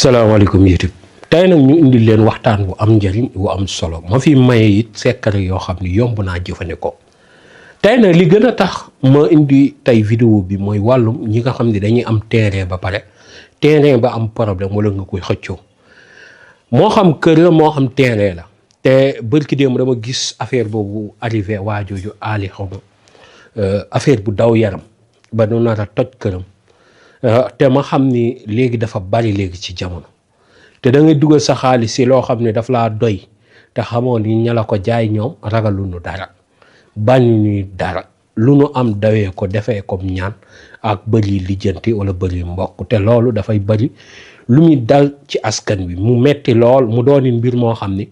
salaamaaleykum YouTube tey nag ñu indi leen waxtaan bu am njëriñ bu am solo ma fi maye it secret yoo xam ni yomb naa jëfandikoo tey nag li gën a tax ma indi tey vidéo bi mooy wàllum ñi nga xam ne dañuy am terrain ba pare terrain ba am problème wala nga koy xëccoo moo xam kër la moo xam terrain la te bërki démb dama gis affaire boobu arrivé waa jooju aali xaw ma affaire bu daw yaram ba nu nar a toj këram. te ma xam ni léegi dafa bari léegi ci jamono te da ngay dugal sa xaalis si loo xam ne daf laa doy te xamoo ni ña la ko jaay ñoom ragalu nu dara bañu ñuy dara lu nu am dawee ko defee comme ñaan ak bëri lijjanti wala bëri mbokk te loolu dafay bëri lu muy dal ci askan wi mu metti lool mu dooni mbir moo xam ni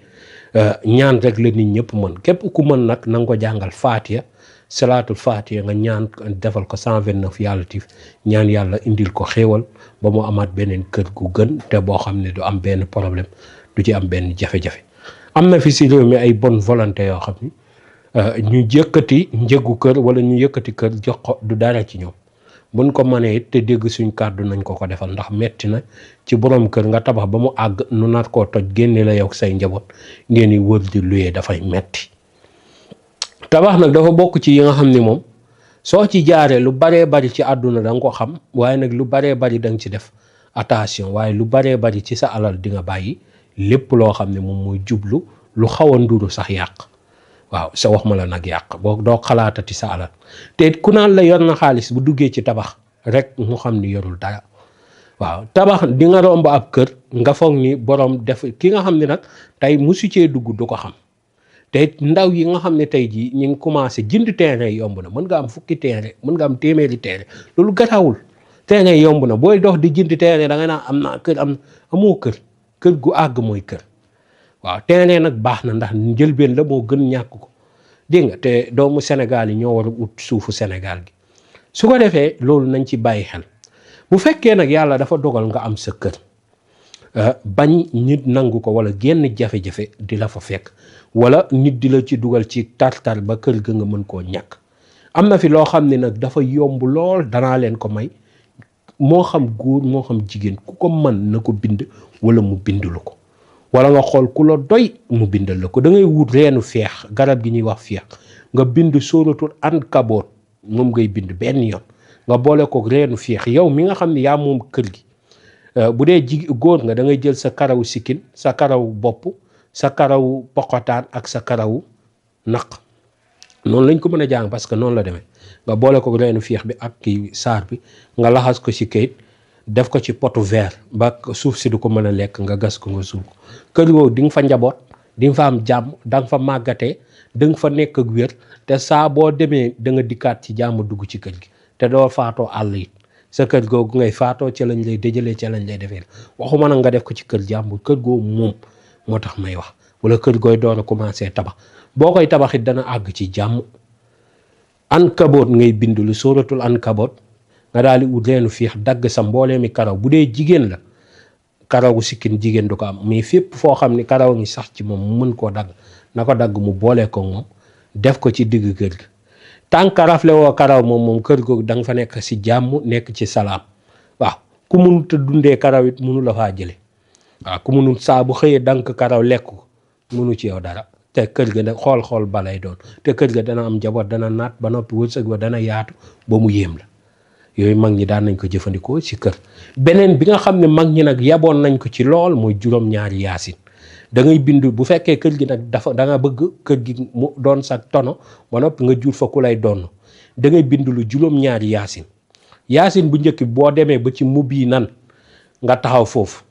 ñaan rek la nit ñëpp mën képp ku mën nag na nga ko jàngal faatiya salaatul faatiha nga ñaan defal ko 129 yàlla tif ñaan yàlla indil ko xéewal ba mu amaat beneen kër gu gën te boo xam ne du am benn problème du ci am benn jafe-jafe am na fi si réew mi ay bonne volonté yoo xam ni ñu yëkkati njëgu kër wala ñu yëkkati kër jox ko du dara ci ñoom buñ ko mënee it te dégg suñ kàddu nañ ko defal ndax metti na ci borom kër nga tabax ba mu àgg nu nar koo toj génne la yow say njaboot ngeen di wër di luyee dafay metti tabax nag dafa bokk ci yi nga xam ni moom soo ci jaaree lu baree bari ci àdduna da nga ko xam waaye nag lu baree bari da nga ci def attention waaye lu baree bari ci sa alal di nga bàyyi lépp loo xam ne moom mooy jublu lu xaw a nduru sax yàq waaw sa wax ma la nag yàq boo doo xalaatati sa alal te ku naan la yor na xaalis bu duggee ci tabax rek mu xam ni yorul dara waaw tabax di nga romb ab kër nga foog ni borom def ki nga xam ne nag tey musu cee dugg du ko xam te ndaw yi nga xam ne tey jii ñu ngi commencé jënd terrain yomb na mën nga am fukki terrain mën nga am téeméeri terrain loolu garaawul terrain yomb na booy dox di jënd terrain da nga naan am naa kër amoo kër gu àgg mooy kër waaw terrain nag baax na ndax njëlbeen la moo gën ñàkk ko dégg nga te doomu Sénégal yi ñoo war a ut suufu Sénégal gi su ko defee loolu nañ ci bàyyi xel bu fekkee nag yàlla dafa dogal nga am sa kër bañ nit nangu ko wala genn jafe-jafe di la fa fekk wala nit di la ci dugal ci tartar ba kër ga nga mën koo ñàkk am na fi loo xam ne nag dafa yomb lool danaa leen ko may moo xam góor moo xam jigéen ku ko mën na ko bind wala mu bindlu ko wala nga xool ku la doy mu bindal la ko da ngay wut reenu feex garab gi ñuy wax feex nga bind sóoratul Ankabut moom ngay bind benn yoon nga boole ko reenu feex yow mi nga xam ne yaa moom kër gi bu dee góor nga da ngay jël sa karawu sikkin sa karawu bopp sa karawu poqotaan ak sa karawu naq noonu lañ ko mën a jàng parce que noonu la demee nga boole ko reenu fiix bi ak kii saar bi nga laxas ko ci kayit def ko ci potu verre ba suuf si du ko mën a lekk nga gas ko nga suul ko kër googu di nga fa njaboot di nga fa am jàmm da nga fa màggatee da nga fa nekk ak wér te saa boo demee da nga dikkaat ci jàmm dugg ci kër gi te doo faatoo àll it sa kër googu ngay faatoo ca lañ lay dëjëlee ca lañ lay defee waxuma nag nga def ko ci kër jàmbur kër googu moom moo tax may wax wala kër gooy door a commencé tabax boo koy tabaxit dana àgg ci jàmm Ankabut ngay bind lu sóoratul Ankabut nga daal di ut reenu fiix dagg sa mbooleemi karaw bu dee jigéen la karawu sikkin jigéen du ko am mais fépp foo xam ne karaw ngi sax ci moom mu mën koo dagg na ko dagg mu boolee ko moom def ko ci digg kër gi tànk rafle woo karaw moom kër googu da nga fa nekk si jàmm nekk ci salaam waaw ku mënut a dundee karaw it mënu la faa jële waaw ku mënut saa bu xëyee dank karaw lekk ko mënu ci yow dara te kër ga nag xool balay doon te kër ga dana am njaboot dana naat ba noppi wërsëg ba dana yaatu ba mu yéem la yooyu mag ñi daan nañ ko jëfandikoo ci kër beneen bi nga xam ne mag ñi nag yaboon nañ ko ci lool mooy juróom-ñaari yaasin da ngay bind bu fekkee kër gi nag da nga bëgg kër gi mu doon sa tono ba noppi nga jur fa ku lay donn da ngay bind lu juróom-ñaari yaasin bu njëkk boo demee ba ci mubbi nan nga taxaw foofu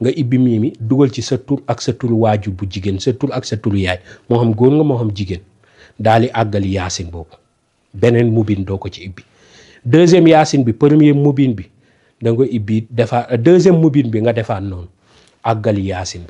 nga ibbi mi dugal ci sa tur ak sa turu waajur bu jigéen sa tur ak sa turu yaay moo xam góor nga moo xam jigéen daal di àggali yaasin boobu beneen mubin doo ko ci ibbi deuxième yaasin bi premier mubin bi da nga ibbi defaat deuxième mubin bi nga defaat noonu àggali yaasin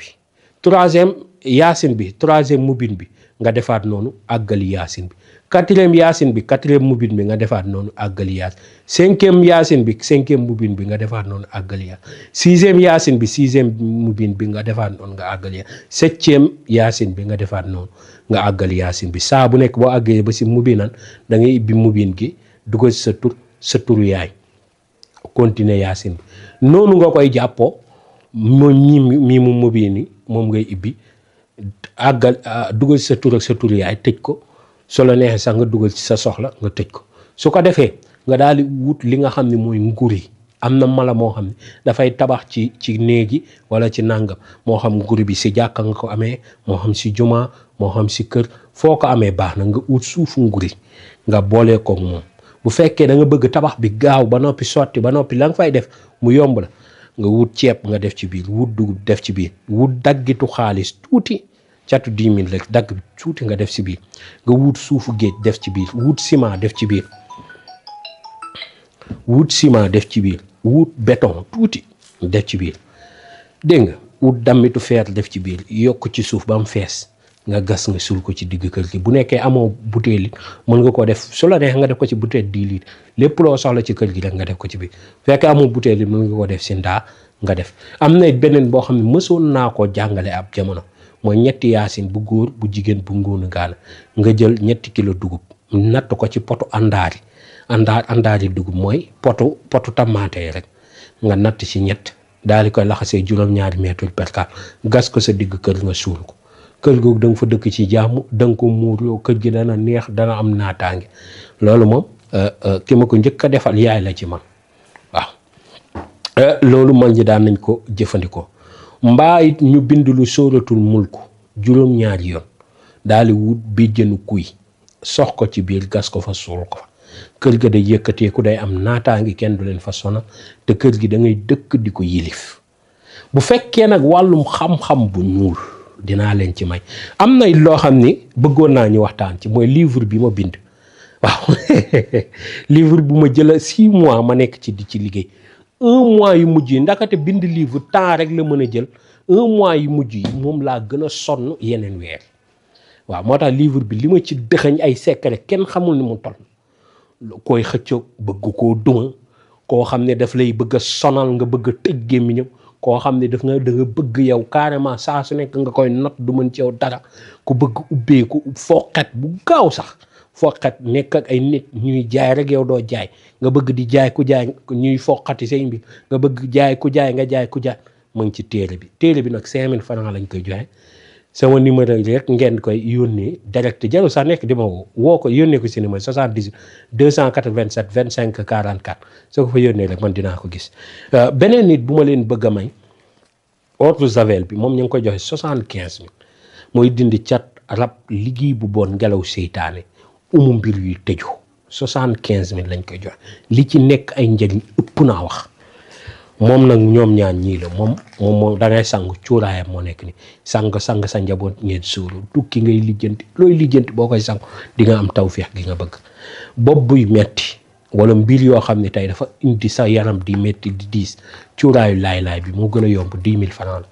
bi troisième mubin bi nga defaat noonu àggali yaasin bi quatrième yaasin bi quatrième mubin bi nga defaat noonu àggali yaasin cinquième yaasin bi cinquième mubin bi nga defaat noonu àggali yaasin sixième yaasin bi sixième mubin bi nga defaat noonu nga àggali yaasin septième yaasin bi nga defaat noonu nga àggali yaasin bi saa bu nekk boo àggee ba si mubinan da ngay ibbi mubin gi dugal sa turu yaay continuer yaasin bi noonu nga koy jàppoo moo mii mu mobi ni moom ngay ibbi àggal dugal ci sa tur ak sa tur yaay tëj ko su la neexee sax nga dugal ci sa soxla nga tëj ko su ko defee nga daal di wut li nga xam ne mooy nguri am na mala moo xam ne dafay tabax ci néegi wala ci nàngam moo xam nguri bi si jàkka nga ko amee moo xam si juma moo xam si kër foo ko amee baax na nga wut suufu nguri nga boolee ko moom bu fekkee da nga bëgg tabax bi gaaw ba noppi sotti ba noppi la nga fay def mu yomb la nga wut ceeb nga def ci biir wut dugub def ci biir wut daggitu xaalis tuuti catu 10 000 rek dagg tuuti nga def ci biir nga wut suufu géej def ci biir wut ciment def ci biir wut ciment def ci biir wut béton tuuti def ci biir dégg nga wut dammitu fer def ci biir yokk ci suuf ba mu fees nga gas nga sul ko ci digg kër gi bu nekkee amoo bouteille it mën nga ko def su la neex nga def ko ci bouteille 10 litres lépp loo soxla ci kër gi rek nga def ko ci biir fekkee amoo bouteille it mën nga ko def si ndaa nga def am na beneen boo xam ne mësoon naa ko jàngale ab jamono mooy ñetti yaasin bu góor bu jigéen bu ngóonu gaana nga jël ñetti kilo dugub natt ko ci potu àndaari dugub mooy potu tamaate rek nga natt ci ñett daal di koy laxasee juróom-ñaari mètre percal gas ko sa digg kër nga suul ko kër googu da nga fa dëkk ci jàmm da nga ko muurloo kër gi dana neex dana am naataange loolu moom ki ma ko njëkk a defal yaay la ci man waaw loolu man ñi daan nañ ko jëfandikoo mbaa it ñu bind lu sóoratul mulk juróom-ñaari yoon daal di wut béjjënu kuy sox ko ci biir gas ko fa suul ko fa kër ga day yëkkateeku day am naataangi kenn du leen fa sonal te kër gi da ngay dëkk di ko yilif bu fekkee nag wàllum xam-xam bu ñuul dinaa leen ci may am na loo xam ni bëggoon naa ñu waxtaan ci mooy livre bi ma bind waaw livre bu ma jëla 6 mois ma nekk ci di ci liggéey 1 mois yu mujj yi ndakate bind livre temps rek la mën a jël 1 mois yu mujj yi moom laa gën a sonn yeneen weer waaw moo tax livre bi li ma ci dëxañ ay secret kenn xamul ni mu toll koy xëccoog bëgg koo duma koo xam ne daf lay bëgg a sonal nga bëgg a tëj gémmiñam koo xam ne da nga bëgg yow carrément saa su nekk nga koy not du mën ci yow dara ku bëgg ubbeeku foqet bu gaaw sax foqet nekk ak ay nit ñuy jaay rek yow doo jaay nga bëgg di jaay ku jaay ñuy foqati say mbir nga bëgg jaay ku jaay nga jaay ku jaay mu ngi ci téere bi nag 5000 francs lañ koy joxe sama numéro yi rek ngeen koy yónnee direct jarul sax nekk di ma woo ko yónnee ko si numéro 78 287 25 44 soo ko fa yónnee rek man dinaa ko gis beneen nit bu ma leen bëgg a may eau de javel bi moom ñu ngi koy joxe 75 000 mooy dindi cat rab liggéey bu bon ngelaw seytaane mbir yuy tëju 75 000 lañ koy joxe li ci nekk ay njëriñ ëpp naa wax moom nag ñoom ñaan ñii la moom da ngay sang cuuraayam moo nekk ni sang sa njaboot ngeen suuru tukki ngay lijjanti looy lijjanti boo koy sang di nga am tawféex gi nga bëgg bopp buy metti wala mbir yoo xam ne tey dafa indi sa yaram di metti di diis cuuraayu laay bi moo gën a yomb 10 000 francs la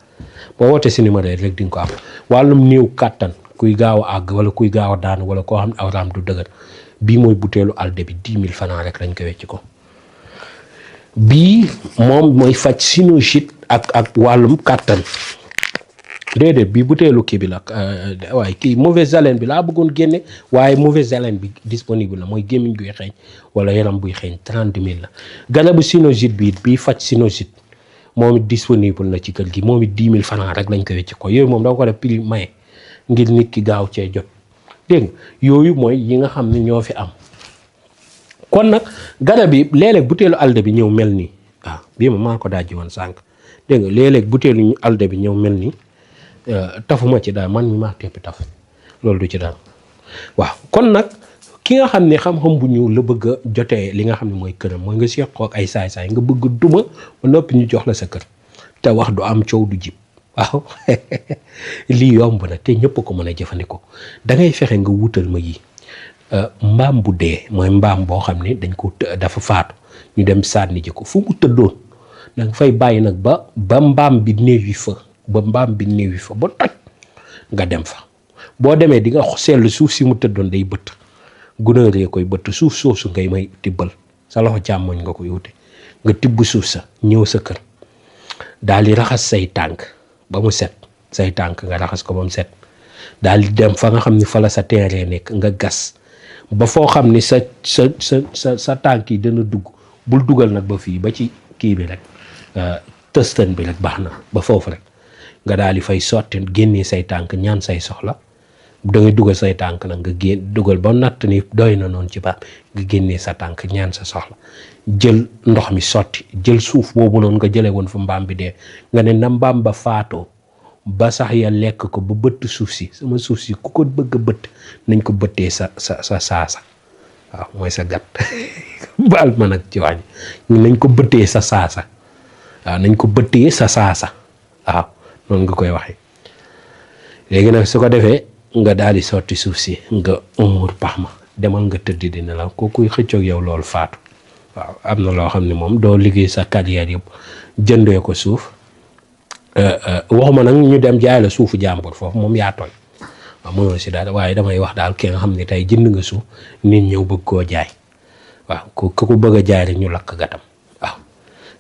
boo wootee si numéro rek di nga ko am wàllum néew kàttan kuy gaaw a àgg wala kuy gaaw a daan wala koo xam ne awraam du dëgër bii mooy buteelu alde bi 10 000 francs rek lañ ko wecc ko bii moom mooy faj sinusite ak wàllum kàttan déedéet bii buteelu kii bi la waaye kii mauvaise haleine bi laa bëggoon génne waaye mauvaise haleine bi disponible na mooy gémmiñ guy xeeñ wala yaram buy xeeñ 30 000 la garabu sinusite bi bii faj sinusite moom it disponible na ci kër gi moom it 10 000 francs rek lañ ko wecc ko yooyu moom da ko def prix maye ngir nit ki gaaw cee jot dégg nga yooyu mooy yi nga xam ne ñoo fi am kon nag garab yi léeg-léeg butéelu alde bi ñëw mel nii waaw bii ma maa ko dajji woon sànq dégg nga léeg-léeg butéelu alde bi ñëw mel nii tafuma ci daal man mi maa teppi taf loolu du ci daal waaw kon nag ki nga xam ne xam-xam bu ñëw la bëgg a jotee li nga xam ne mooy këram mooy nga seqoo ak ay saay-saay nga bëgg duma ba noppi ñu jox la sa kër te wax du am coow du jib waaw lii yomb na te ñëpp ko mën a jëfandikoo da ngay fexe nga wutal ma yi mbaam bu dee mooy mbaam boo xam ne dañ ko dafa faatu ñu dem sànni ji ko fu mu tëddoon da nga fay bàyyi nag ba mbaam bi néewi fa ba toj nga dem fa boo demee di nga seetlu suuf si mu tëddoon day bëtt gunóor yee koy bëtt suuf soosu ngay may tibbal sa loxo càmmoñ nga koy wute nga tibb suuf sa ñëw sa kër daal di raxas say tànk ba mu set say tànk nga raxas ko ba mu set daal di dem fa nga xam ni fa la sa terrain nekk nga gas ba foo xam ni sa tànk yi dana dugg bul dugal nag ba fii ba ci kii bi rek tëstan bi rek baax na ba foofu rek nga daal di fay sotti génnee say tànk ñaan say soxla da ngay dugal say tànk nag nga génn dugal ba natt ni doy na noonu ci baat nga génnee sa tànk ñaan sa soxla jël ndox mi sotti jël suuf boobu noonu nga jëlee woon fa mbaam bi dee nga ne na mbaam ba faatoo ba sax ya lekk ko ba bëtt suuf si sama suuf si ku ko bëgg a bëtt nañ ko bëttee sa saasa waaw mooy sa gat baal ma nag ci wàññi nañ ko bëttee sa saasa waaw nañ ko bëttee sa saasa waaw noonu nga koy waxee léegi nag su ko defee nga daal di sotti suuf si nga umur pax ma demal nga tëdd dina la ko kuy xëccoog yow loolu faatu waaw am na loo xam ne moom doo liggéey sa carrière yëpp jëndee ko suuf waxuma nag ñu dem jaay la suufu jàmbur foofu moom yaa tooñ waaw mënoo si daal waaye damay wax daal ki nga xam ne tey jënd nga suuf nit ñëw bëgg koo jaay waaw ku ko bëgg a jaay rek ñu lakk gatam waaw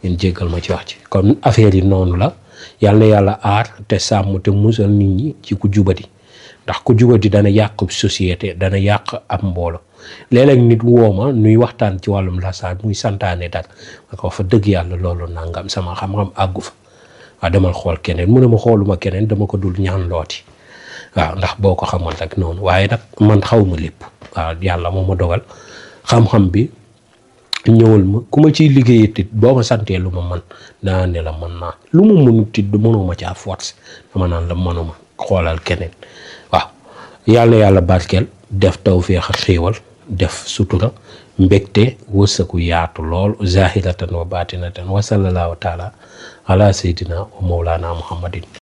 ngeen jéggal ma ci wax ci kon affaire yi noonu la yàlla na yàlla aar te sàmm te musal nit ñi ci ku jubati ndax ku jubati dana yàq société dana yàq ab mboolo léeg-léeg nit wooma nuy waxtaan ci wàllum lasaan muy santaane daal nga ko fa dëgg yàlla loolu nangam sama xam-xam àggu fa waaw demal xool keneen mu ne ma xooluma keneen dama ko dul ñaan looti waaw ndax boo ko xamoon rek noonu waaye nag man xaw ma lépp waaw yàlla moo ma dogal xam-xam bi ñëwal ma ku ma ciy liggéey tit boo ma santee lu ma man naa ne la mën naa lu ma mënut tit du mënuma caa force dama naan la mënuma xoolal keneen waaw yàlla barkeel def tawfeex ak xéewal def sutura mbégte wërsëgu yaatu lool zahiratan wa batinatan wa sallallahu taala ala sayyidina wa mawlana muhammadin